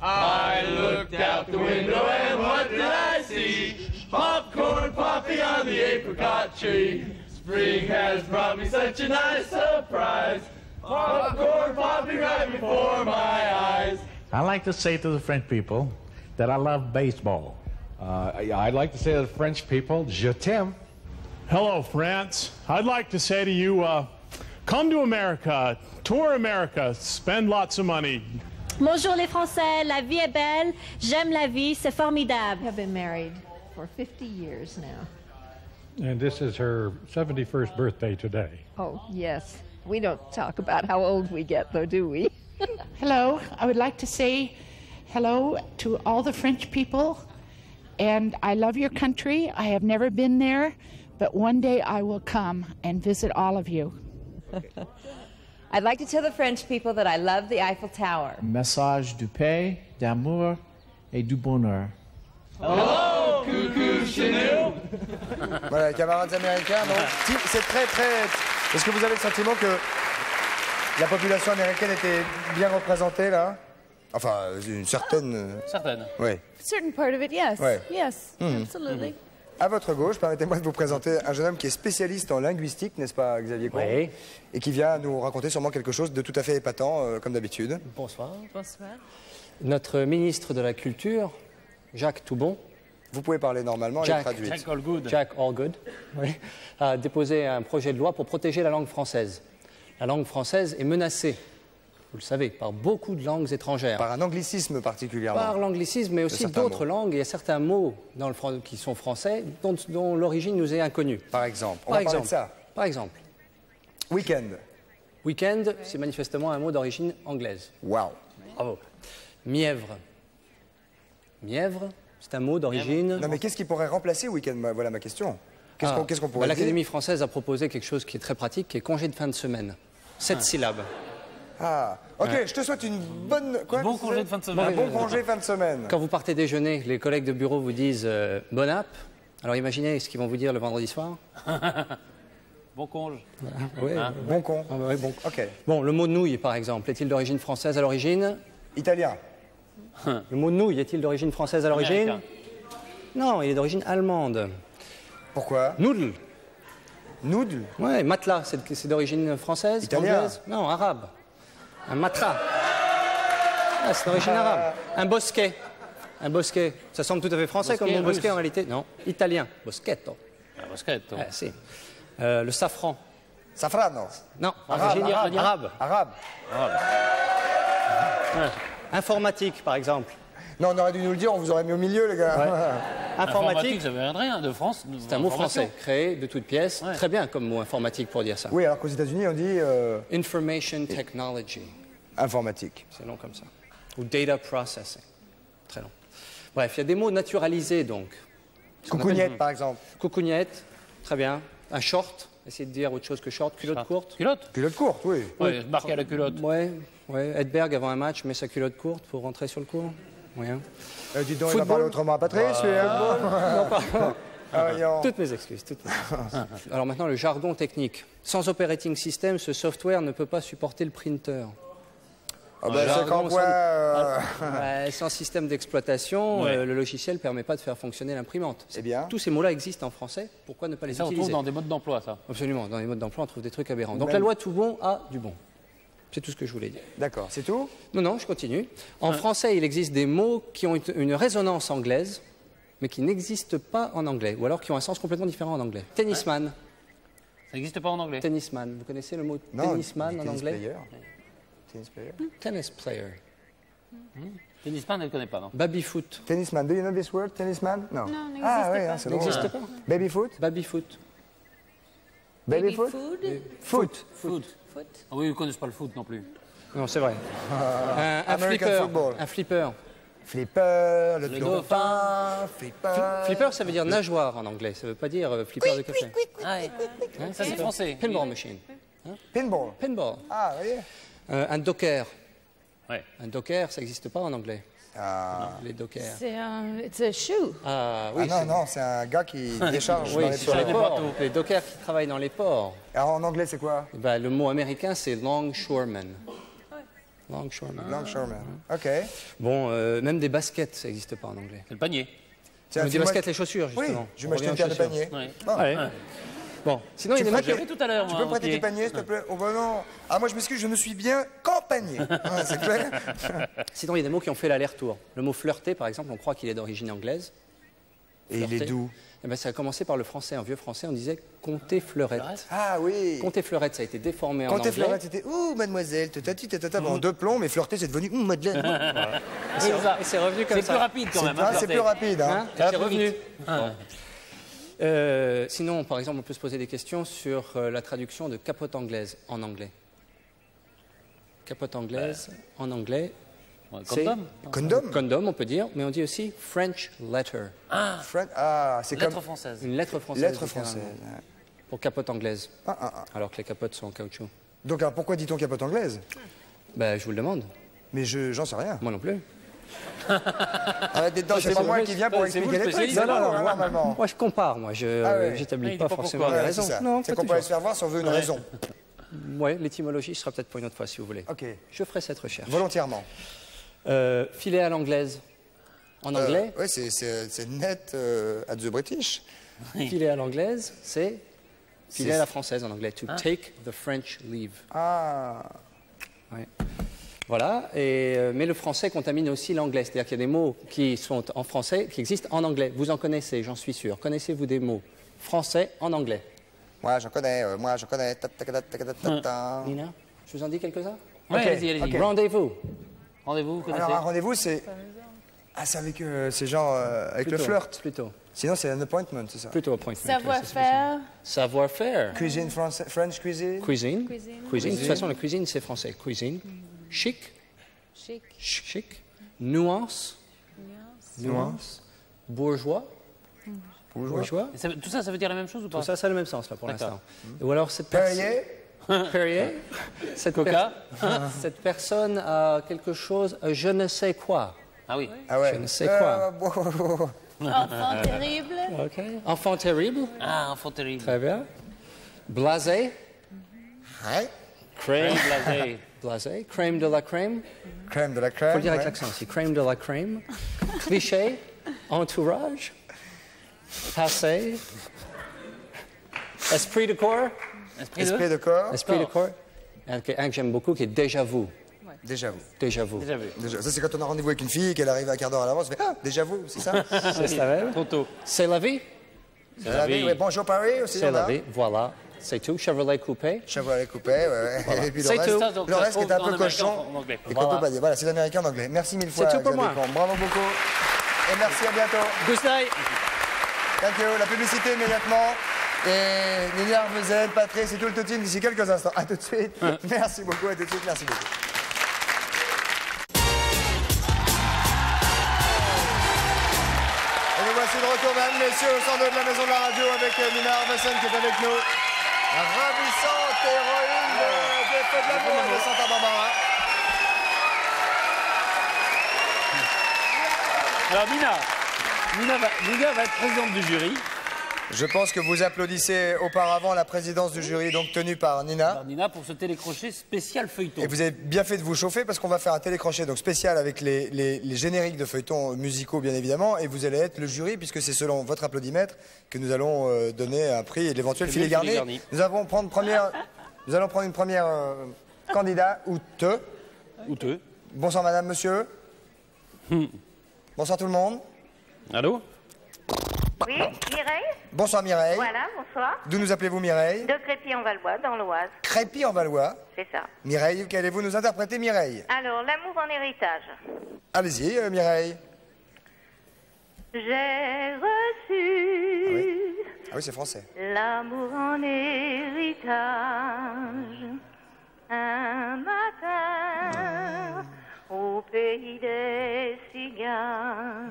I looked out the window and what did I see? Popcorn popping on the apricot tree. Spring has brought me such a nice surprise. Popcorn popping right before my eyes. I like to say to the French people that I love baseball. I'd like to say to the French people, je t'aime. Hello, France. I'd like to say to you, come to America, tour America, spend lots of money. Bonjour les Français, la vie est belle, j'aime la vie, c'est formidable. Have been married for 50 years now. And this is her 71st birthday today. Oh, yes. We don't talk about how old we get, though, do we? Hello. I would like to say hello to all the French people. And I love your country. I have never been there, but one day I will come and visit all of you. I'd like to tell the French people that I love the Eiffel Tower. Message de paix, d'amour et du bonheur. Hello, coucou chez nous. Voilà, camarades américains, donc c'est très. Est-ce que vous avez le sentiment que la population américaine était bien représentée là? Enfin, une certaine. Certaine. Oui. Certain part of it, yes. Ouais. Yes, absolutely. À votre gauche, permettez-moi de vous présenter un jeune homme qui est spécialiste en linguistique, n'est-ce pas, Xavier Combes? Oui. Et qui vient nous raconter sûrement quelque chose de tout à fait épatant, comme d'habitude. Bonsoir. Bonsoir. Notre ministre de la Culture, Jacques Toubon. Vous pouvez parler normalement et traduire. Jack Allgood. Jack Allgood, oui, a déposé un projet de loi pour protéger la langue française. La langue française est menacée, vous le savez, par beaucoup de langues étrangères. Par un anglicisme particulièrement. Par l'anglicisme, mais aussi d'autres langues. Il y a certains mots qui sont français dont l'origine nous est inconnue. Par exemple, on va parler de ça. Par exemple. Week-end. Week-end, c'est manifestement un mot d'origine anglaise. Waouh. Bravo. Mièvre. Mièvre, c'est un mot d'origine... Non mais qu'est-ce qui pourrait remplacer week-end? Voilà ma question. Qu'est-ce qu'on pourrait dire? L'Académie française a proposé quelque chose qui est très pratique, qui est congé de fin de semaine. 7 syllabes. Ah, ok, je te souhaite une bonne... Quoi, bon congé de fin de semaine. Un bon congé fin de semaine. Quand vous partez déjeuner, les collègues de bureau vous disent bon app. Alors imaginez ce qu'ils vont vous dire le vendredi soir. Bon congé. Voilà. Oui, bon con. Ah, oui, bon. Ok. Bon, le mot nouille, par exemple, est-il d'origine française à l'origine? Italien. Le mot nouille est-il d'origine française à l'origine? Non, il est d'origine allemande. Pourquoi? Noodle. Noodle? Ouais, matelas, c'est d'origine française? Italien. Anglaise? Non, arabe. Un matelas. Ah, c'est d'origine arabe. Un bosquet. Un bosquet. Ça semble tout à fait français Bosquet, comme mot bosquet russe. en réalité. Non, italien. Boschetto. Un boschetto. Ah, si. Le safran. Safrano. Non, Arabe. origine arabe. Arabe. Informatique, par exemple. Non, on aurait dû nous le dire, on vous aurait mis au milieu, les gars. Informatique, ça veut rien de France. C'est un mot français, créé de toutes pièces. Ouais. Très bien comme mot informatique pour dire ça. Oui, alors qu'aux États-Unis, on dit... Information technology. Informatique. C'est long comme ça. Ou data processing. Très long. Bref, il y a des mots naturalisés, donc. Coucougnette, par exemple. Coucougnette, très bien. Un short, essayez de dire autre chose que short. Culotte courte. Culotte? Culotte courte, oui. Oui, marqué à la culotte. Ouais. Edberg, avant un match, met sa culotte courte pour rentrer sur le court. Oui, hein. Dis donc, il va parler autrement à Patrice, lui, hein. Toutes mes excuses. Alors maintenant, le jargon technique. Sans operating system, ce software ne peut pas supporter le printer. C'est quand quoi sans système d'exploitation, le logiciel ne permet pas de faire fonctionner l'imprimante. C'est bien. Tous ces mots-là existent en français, pourquoi ne pas les ça, utiliser? on trouve dans des modes d'emploi, ça. Absolument, dans les modes d'emploi, on trouve des trucs aberrants. Donc la loi tout bon a du bon. C'est tout ce que je voulais dire. D'accord, c'est tout? Non, je continue. En français, il existe des mots qui ont une résonance anglaise, mais qui n'existent pas en anglais, ou alors qui ont un sens complètement différent en anglais. Tennisman. Ça n'existe pas en anglais? Tennisman. Vous connaissez le mot tennisman en anglais? Tennis player. Tennis player. Tennisman, elle ne connaît pas, non? Babyfoot. Tennisman, do you know this word, tennisman? Non. Non, n'existe ah, oui, pas. c'est N'existe pas. Babyfoot? Babyfoot. Babyfoot? Foot. Ah oui, ils ne connaissent pas le foot non plus. Non, c'est vrai. Un American flipper. football. Un flipper. Flipper, le dauphin, flipper. Flipper, ça veut dire nageoire en anglais. Ça ne veut pas dire flipper de café. Ah, ouais. Ça, c'est français. Pinball machine. Pinball. Pinball. Ah, oui. Un docker. Ouais. Un docker, ça n'existe pas en anglais. Ah. Les dockers. C'est it's a shoe. Ah oui. Non, c'est un gars qui décharge dans les sur les ports. ports. Les dockers qui travaillent dans les ports. Alors en anglais, c'est quoi? Le mot américain, c'est longshoreman. Longshoreman. Longshoreman. OK. Bon, même des baskets, ça n'existe pas en anglais. C'est le panier. Des baskets, les chaussures, justement. Oui, je vais m'acheter une paire de paniers. Ouais. Ouais. Bon, sinon il y a des mots qui... tout à l'heure. Tu peux me prêter tes paniers, s'il te plaît? Oh bah non. Ah, moi je m'excuse, je ne suis bien qu'en panier. C'est clair? Sinon il y a des mots qui ont fait l'aller-retour. Le mot flirter, par exemple, on croit qu'il est d'origine anglaise. Et il est d'où? Ça a commencé par le français. Un vieux français, on disait compter fleurette. Ah oui. Compter fleurette, ça a été déformé en anglais. Compter fleurette, c'était ouh, mademoiselle, tatata, en deux plombs, mais flirter, c'est devenu ouh, madeleine. Et c'est revenu comme ça. C'est plus rapide quand même. C'est plus rapide. Hein. C'est revenu. Sinon, par exemple, on peut se poser des questions sur la traduction de capote anglaise en anglais. Capote anglaise en anglais. Condom. Condom, on peut dire, mais on dit aussi French letter. C'est lettre comme française. Une lettre française. Lettre française. Pour capote anglaise. Alors que les capotes sont en caoutchouc. Donc alors, pourquoi dit-on capote anglaise? Je vous le demande. Mais j'en sais rien. Moi non plus. Arrête d'être dedans, c'est pas moi qui viens pour expliquer les trucs. Normalement. Moi je compare, j'établis pas forcément les raisons. C'est qu'on pourrait se faire voir si on veut une raison. Oui, l'étymologie sera peut-être pour une autre fois si vous voulez. Ok. Je ferai cette recherche. Volontiers. Filet à l'anglaise. En anglais Oui, c'est net at the British. Filet à l'anglaise, c'est filet à la française en anglais. To take the French leave. Ah. Ouais. Voilà, mais le français contamine aussi l'anglais. C'est-à-dire qu'il y a des mots qui sont en français, qui existent en anglais. Vous en connaissez, j'en suis sûr. Connaissez-vous des mots français en anglais? Moi, j'en connais. Nina, je vous en dis quelques-uns? Oui, allez-y. Okay. Rendez-vous. Rendez-vous, vous connaissez? Alors, un rendez-vous, c'est... Ah, c'est avec... c'est genre avec plutôt, le flirt. Plutôt. Sinon, c'est un appointment, c'est ça? Plutôt appointment. Savoir-faire. Savoir-faire. Cuisine française, French cuisine. Cuisine. De toute façon, la cuisine, c'est français. Cuisine. Chic. Chic. Nuance. Bourgeois. Bourgeois. Tout ça, ça veut dire la même chose ou pas? Tout ça, ça a le même sens, là, pour l'instant. Ou alors, cette personne... Perrier. Cette personne a quelque chose, je ne sais quoi. Ah oui. Ah ouais. Je ne sais quoi. Enfant terrible. OK. Enfant terrible. Ah, enfant terrible. Très bien. Blasé. Ouais. Crème blasé. Blasé. Crème de la crème. Crème de la crème. Il faut le dire avec l'accent aussi. Crème de la crème. Cliché. Entourage. Passé. Esprit de corps. Esprit de corps. Esprit de corps. Un que j'aime beaucoup qui est déjà vu. Déjà vu. Déjà vu. Ça, c'est quand on a rendez-vous avec une fille, qu'elle arrive à un quart d'heure à l'avance, on fait « Ah, déjà vu, c'est ça ?» C'est la même. Trop tôt. C'est la vie. C'est la vie, oui. Bonjour Paris aussi. C'est la vie, voilà. C'est tout. Chevrolet coupé. Chevrolet coupé, ouais. Voilà. Et puis c'est tout. Le reste qui est un peu cochon. Et qu'on peut pas dire. Voilà, c'est l'américain en anglais. Merci mille fois. C'est tout pour moi. Bravo beaucoup. Et merci, à bientôt. Good night. Thank you. La publicité immédiatement. Et Nina Arvezel, Patrice et tout le team d'ici quelques instants. À tout de suite. Merci beaucoup, à tout de suite. Merci beaucoup. Et nous voici de retour, mesdames, messieurs, au 102 de la Maison de la Radio avec Nina Arvezel qui est avec nous. La ravissante héroïne des Feux de l'amour de Santa Barbara. Alors Nina va être présidente du jury. Je pense que vous applaudissez auparavant la présidence du jury, donc tenue par Nina. Alors, Nina, pour ce télécrochet spécial feuilleton. Et vous avez bien fait de vous chauffer parce qu'on va faire un télécrochet donc spécial avec les génériques de feuilletons musicaux, bien évidemment. Et vous allez être le jury, puisque c'est selon votre applaudimètre que nous allons donner un prix et l'éventuel filet garni. Nous allons prendre une première candidat, ou te. Bonsoir madame, monsieur. Bonsoir tout le monde. Allô? Oui, Mireille? Bonsoir Mireille. Voilà, bonsoir. D'où nous appelez-vous Mireille? De Crépy-en-Valois, dans l'Oise. Crépy-en-Valois. C'est ça. Mireille, qu'allez-vous nous interpréter Mireille? Alors, l'amour en héritage. Allez-y Mireille. J'ai reçu Ah oui, c'est français. l'amour en héritage un matin au pays des cigales.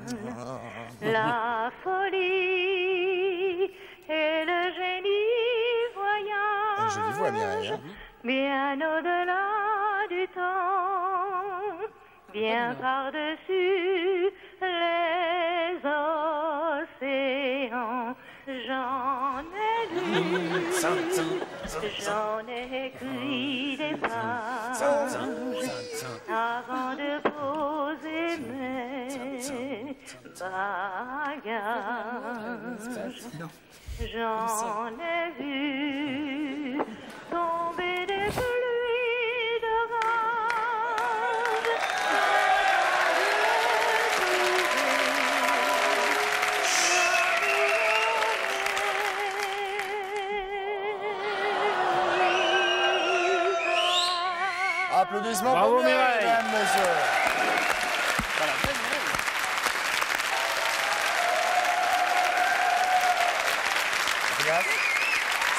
La folie et le génie voyage, Jolie voix Mireille. Hein? bien au-delà du temps, bien par-dessus les océans. J'en ai lu, j'en ai écrit des pages avant de poser mes bagages. J'en ai vu tomber des pluies d'orage. Applaudissements Bravo, pour Mireille, Mireille. mesdames, messieurs.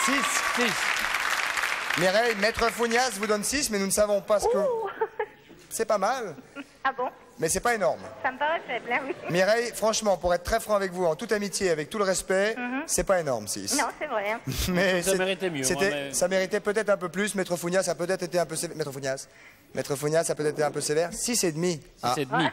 Six. Mireille, Maître Founias vous donne 6, mais nous ne savons pas ce que... C'est pas mal, Ah bon? mais c'est pas énorme. Ça me paraît faible, hein, oui. Mireille, franchement, pour être très franc avec vous, en toute amitié, avec tout le respect, c'est pas énorme, 6. Non, c'est vrai. Hein. Mais Ça méritait mieux, c'était- moi, mais- Ça méritait peut-être un peu plus. Maître Founias a peut-être été un peu sévère. Maître Founias a peut-être été un peu sévère. 6,5. 6,5.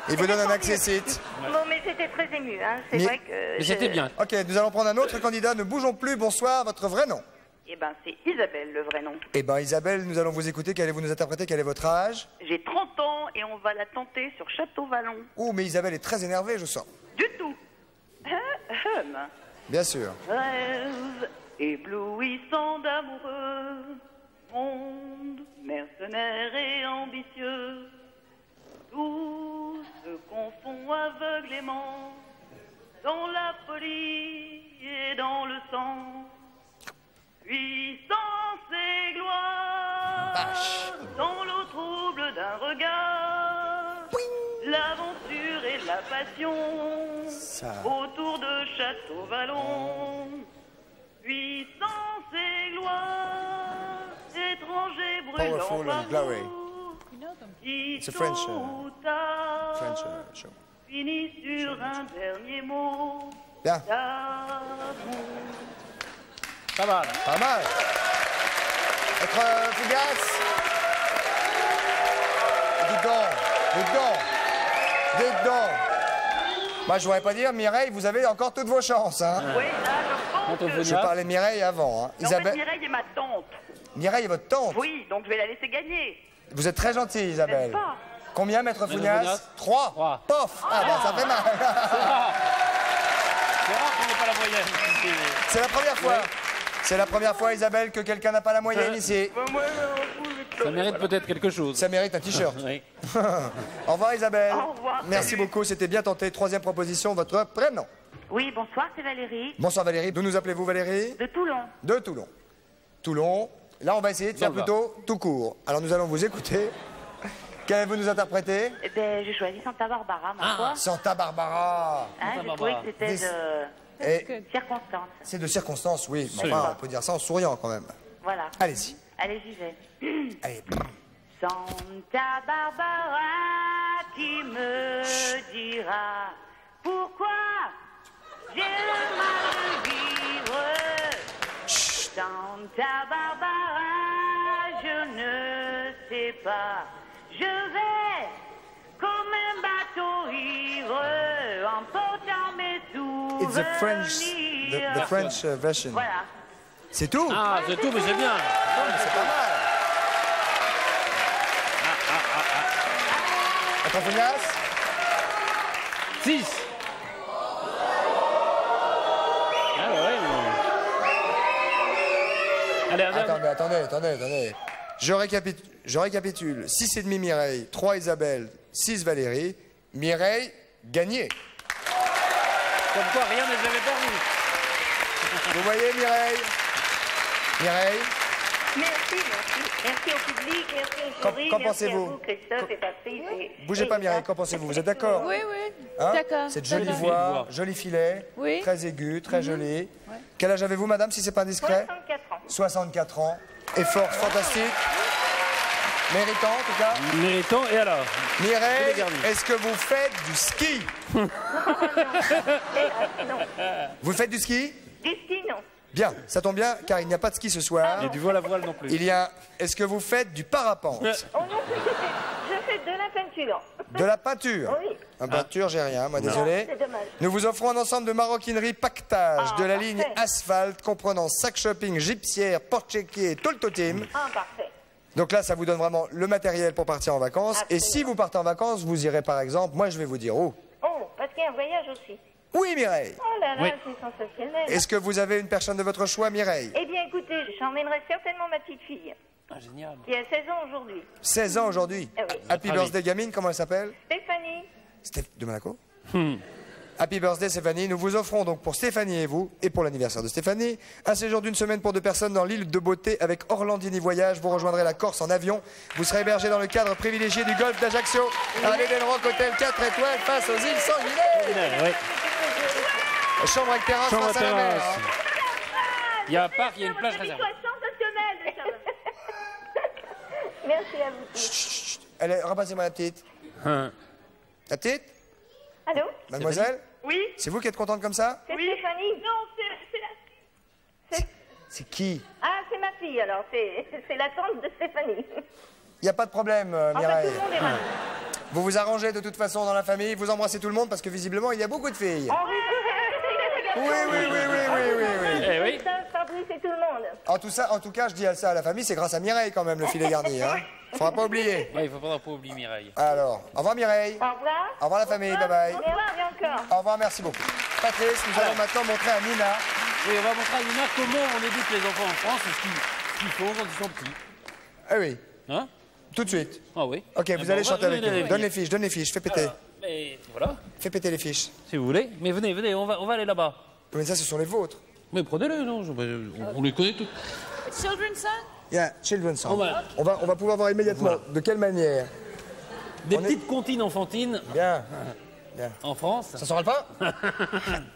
Il vous donne un accessite. Bon, mais j'étais très émue, hein. C'est vrai que... Mais c'était bien. Ok, nous allons prendre un autre candidat. Ne bougeons plus. Bonsoir, votre vrai nom? Eh ben, c'est Isabelle, le vrai nom. Eh ben, Isabelle, nous allons vous écouter. Qu'allez-vous nous interpréter? Quel est votre âge? J'ai 30 ans et on va la tenter sur Château-Vallon. Oh, mais Isabelle est très énervée, je sens. Du tout. Bien sûr. Rêve éblouissant d'amoureux, monde mercenaire et ambitieux, tout se confond aveuglément dans la folie et dans le sang. Puissance et gloire, dans l'eau trouble d'un regard, l'aventure et la passion autour de Château-Vallon. Puissance et gloire, étranger brûlant Powerful and glory. qui It's a French, tôt ou tard French show. finit sur un dernier mot Bien. d'amour. Pas mal. Pas mal. Maître Fougas. Dites donc. Moi, je voudrais pas dire, Mireille, vous avez encore toutes vos chances. Hein. Oui, là, je pense que... Je parlais Mireille avant. Hein. En fait, Mireille est ma tante. Mireille est votre tante? Oui, donc je vais la laisser gagner. Vous êtes très gentille, Isabelle. N'est-ce pas? Combien, Maître Maître Founias? Founias 3. Pof. Ah, ben, ça fait mal. C'est rare qu'on n'ait pas la moyenne. C'est la première fois. C'est la première fois, Isabelle, que quelqu'un n'a pas la moyenne ici. Ça mérite peut-être quelque chose. Ça mérite un t-shirt. Oui. Au revoir, Isabelle. Au revoir. Merci beaucoup, c'était bien tenté. Troisième proposition, votre prénom. Oui, bonsoir, c'est Valérie. Bonsoir, Valérie. D'où nous appelez-vous, Valérie? De Toulon. De Toulon. Toulon. Là, on va essayer de faire Dans le plutôt tout court. Alors, nous allons vous écouter. Qu'allez-vous nous interpréter? Eh ben, j'ai choisi Santa Barbara, ma foi. Santa Barbara. Hein, j'ai trouvé que c'était Et de circonstance. c'est de circonstance, oui. Mais Absolument. enfin, on peut dire ça en souriant quand même. Voilà. Allez-y. Allez, j'y vais. Allez. Santa Barbara qui me dira pourquoi j'ai le mal de vivre. Santa Barbara, je ne sais pas. Je vais comme un bateau ivre, emportant mes It's a French souvenirs. the French version. Voilà. C'est tout? Ah, c'est tout, mais c'est bien. Non, mais c'est pas mal. Attends, Fougas? 6. Ah ouais, mais... Allez, Attendez. Je récapitule. 6,5 Mireille, 3 Isabelle, 6 Valérie. Mireille, gagné. Comme quoi, rien ne les avait permis. Vous voyez, Mireille? Mireille? Merci au public, merci au jury, Qu'en merci pensez-vous? à vous, Christophe et Patrice. Bougez pas, Mireille, qu'en pensez-vous? Vous êtes d'accord? Oui, oui. Hein? D'accord. Cette jolie voix, joli filet, Oui. très aigu, très joli. Quel âge avez-vous, madame, si c'est pas indiscret? 64 ans. 64 ans. Effort fantastique. Méritant, en tout cas. Méritant, et alors? Mireille, est-ce que vous faites du ski? Non. Vous faites du ski? Du ski, non. Bien, ça tombe bien, car il n'y a pas de ski ce soir. Et du vol à voile non plus. Il y a... Est-ce que vous faites du parapente? Oh non, je fais de la peinture. De la peinture? Oui. En peinture, j'ai rien, moi, désolé. C'est dommage. Nous vous offrons un ensemble de maroquinerie pactage de la ligne asphalte comprenant sac shopping, gypsière, porte-chéquier et tout le totem. Ah, parfait. Donc là, ça vous donne vraiment le matériel pour partir en vacances. Et si vous partez en vacances, vous irez par exemple, moi je vais vous dire où. Oh, parce qu'il y a un voyage aussi. Oui, Mireille. Oh là là, Oui. c'est sensationnel. Est-ce que vous avez une personne de votre choix, Mireille? Eh bien, écoutez, j'emmènerai certainement ma petite fille. Ah, génial. Qui a 16 ans aujourd'hui. 16 ans aujourd'hui. Eh oui. Happy birthday, gamine, comment elle s'appelle? Stéphanie. De Monaco. Happy birthday Stéphanie, nous vous offrons donc pour Stéphanie et vous, et pour l'anniversaire de Stéphanie, un séjour d'une semaine pour 2 personnes dans l'île de Beauté avec Orlandini Voyage. Vous rejoindrez la Corse en avion. Vous serez hébergé dans le cadre privilégié du golfe d'Ajaccio, à l'Eden-Rock Hôtel 4 étoiles face aux îles Sanguinaires. Oui. Chambre avec terrasse Chambre face à la terrasse. mer. Hein. Il y a un parc, il y a une plage réservée. Merci à vous tous. Allez, repassez-moi la petite. Hein. La petite? Allô? Mademoiselle? Oui? C'est vous qui êtes contente comme ça? C'est Stéphanie? Non, c'est la... C'est qui? Ah, c'est ma fille, alors. C'est la tante de Stéphanie. Il n'y a pas de problème, Enfin, Mireille. tout le monde est ravi. Vous vous arrangez de toute façon dans la famille, vous embrassez tout le monde parce que visiblement il y a beaucoup de filles. Oui. Eh oui. Fabrice et tout le monde. En tout cas, je dis ça à la famille, c'est grâce à Mireille quand même le filet garni. Hein. Faudra pas oublier. Ouais, il ne faudra pas oublier Mireille. Alors, au revoir Mireille. Au revoir. Au revoir la famille, bye bye. Au revoir et encore. Au revoir, merci beaucoup. Patrice, nous allons maintenant montrer à Nina. Oui, on va montrer à Nina comment on éduque les enfants en France et ce qu'ils font quand ils sont petits. Ah oui. Hein? Tout de suite. Ah oui. Ok, vous allez chanter avec nous. Donne les fiches, fais péter. Alors, mais voilà. Fais péter les fiches. Si vous voulez. Mais venez, on va aller là-bas. Mais ça, ce sont les vôtres. Mais prenez-les, non, on les connaît tous. Children's song? Yeah, children's song. On va- On va pouvoir voir immédiatement de quelle manière. Des petites comptines enfantines. Bien. En France. Ça sera le pas?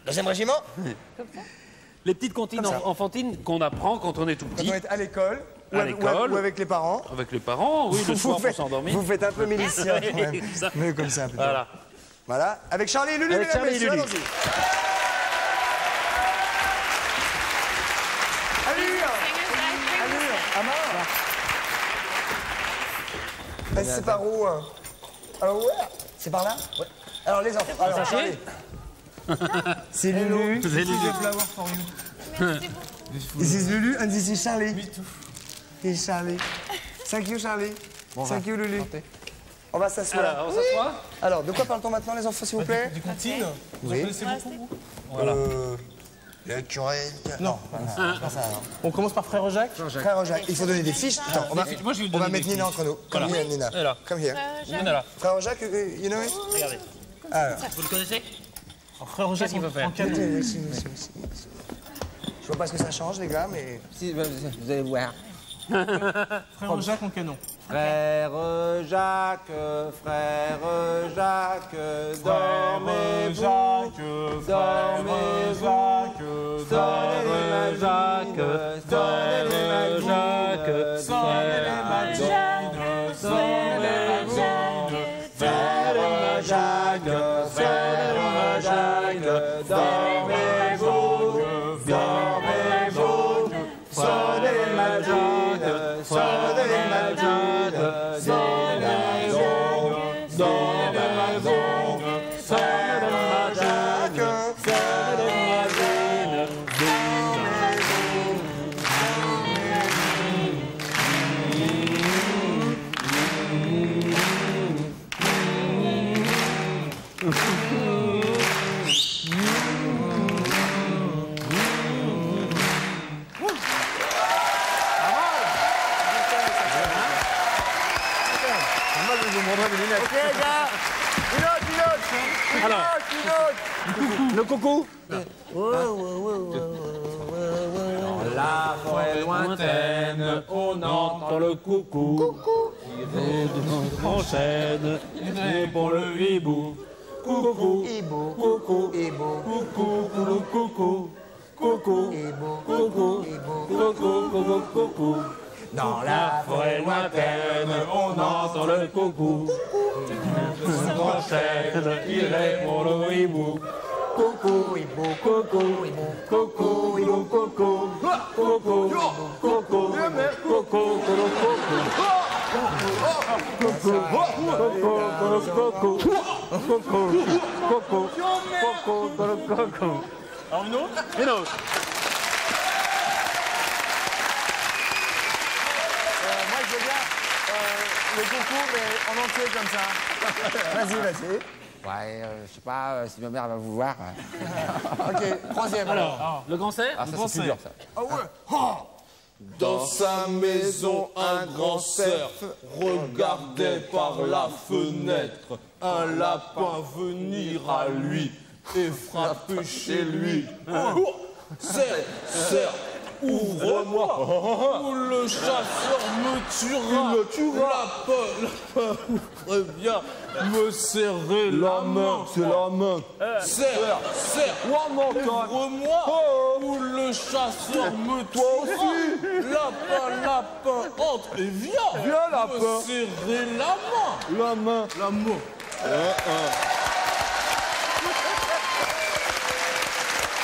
Deuxième régiment? Les petites comptines Comme ça. enfantines qu'on apprend quand on est tout Quand petit. on est à l'école ou, À l'école. ou avec les parents. Avec les parents, oui, le soir pour s'endormir. Vous faites un peu milicien quand même. Ça. Mais comme ça, peut-être. Voilà. Voilà. Avec Charlie et Lulu, Avec mesdames, Charlie et messieurs, Lulu. allons-y. Allure, Amar. C'est par où? Alors, ouais. C'est par là? Ouais. Alors, les enfants. Alors, Charlie. C'est Lulu. C'est Lulu. Flower for you. This is Lulu and this is Charlie. Here's Charlie. Thank you, Charlie. Thank you, Lulu. On va s'asseoir. Alors, on s'assoit. Alors, de quoi parle-t-on maintenant, les enfants, s'il vous plaît? Du comptine. Vous en Oui. connaissez beaucoup, vous? Voilà. Le curé. Non. On commence par Frère Jacques. Frère Jacques, il faut donner des fiches. Attends, on va, Moi, je vais lui on va donner mettre des Nina fiches. entre nous. Come Voilà. here, Nina. Elle est là. Come here. Nina là. Frère Jacques, you know it? Regardez. Alors. Vous le connaissez? Frère Jacques, Qu'est-ce qu'il va faire? en canon. Oui, si. Je vois pas ce que ça change, les gars, mais... Si, vous allez voir. Frère Jacques en canon. Frère Jacques, dormez-vous, dormez-vous, donnez-moi Jacques, donnez-moi Jacques, donnez-moi Jacques, donnez-moi Jacques, donnez-moi Jacques, dormez-vous, dormez-vous, donnez-moi Jacques, donnez-moi Jacques, me rendrai mes lunettes. Ok, gars. Une autre. Alors. Le coucou. Dans la forêt lointaine, on entend le coucou. Il enchaîne, il pour le hibou. Coucou, hibou, coucou, hibou, coucou, coucou, coucou, hibou, coucou, coucou, coucou. Dans la forêt lointaine, on entend le coucou. Il enchaîne, il répond le hibou. Coucou, hibou, coucou, hibou, coucou, hibou, coucou, coucou, coucou, coucou, Une autre. Moi, je veux bien le coucou, mais en entier comme ça. Vas-y. Ouais, je sais pas si ma mère va vous voir. Ok, troisième. Alors, le grand C. Ah, ça c'est plus dur ça. Ah ouais. Dans sa maison, un grand cerf regardait par la fenêtre un lapin venir à lui et frapper chez lui. Cerf, ouvre-moi ou le chasseur me tuera. Lapin, très bien, me serrer la main. C'est la main. Cerf, ouvre-moi ou le chasseur me tuera. Lapin, entre et viens. Viens, lapin. Me serrer la main. La main.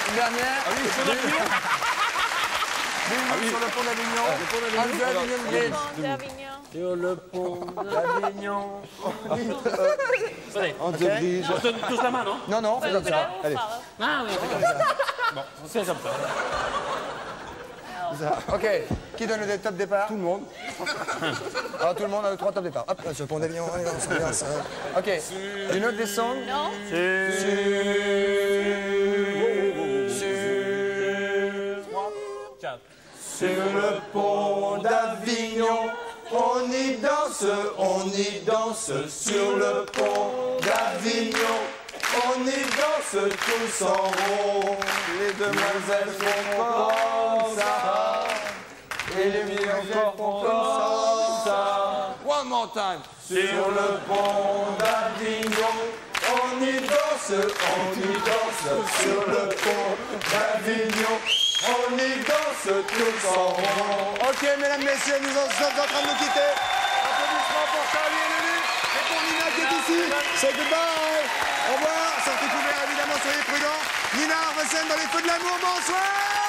Une dernière. Sur le pont d'Avignon. Sur le pont d'Avignon. Allez, on se donne tous la main, non? Non, c'est comme ça. Allez. Ah oui, c'est comme ça. Bon, c'est comme ça. Ok, qui donne le top départ? Tout le monde. Alors tout le monde a le 3 top départ. Hop, sur le pont d'Avignon, allez, on s'ambiance. Ok, une autre descente? Non. Sur le pont d'Avignon, on y danse sur le pont d'Avignon. On y danse tous en rond, les demoiselles font comme ça, et les demoiselles font comme ça. One more time. Sur le pont d'Avignon, on y danse sur le pont d'Avignon. On y danse tous en rond. Ok, mesdames, messieurs, nous sommes en train de nous quitter. Applaudissements pour Charlie et Lulu. Et pour Nina qui est ici. Say goodbye. Au revoir. Sortez couverts, évidemment, soyez prudents. Nina Arvesen dans les feux de l'amour. Bonsoir.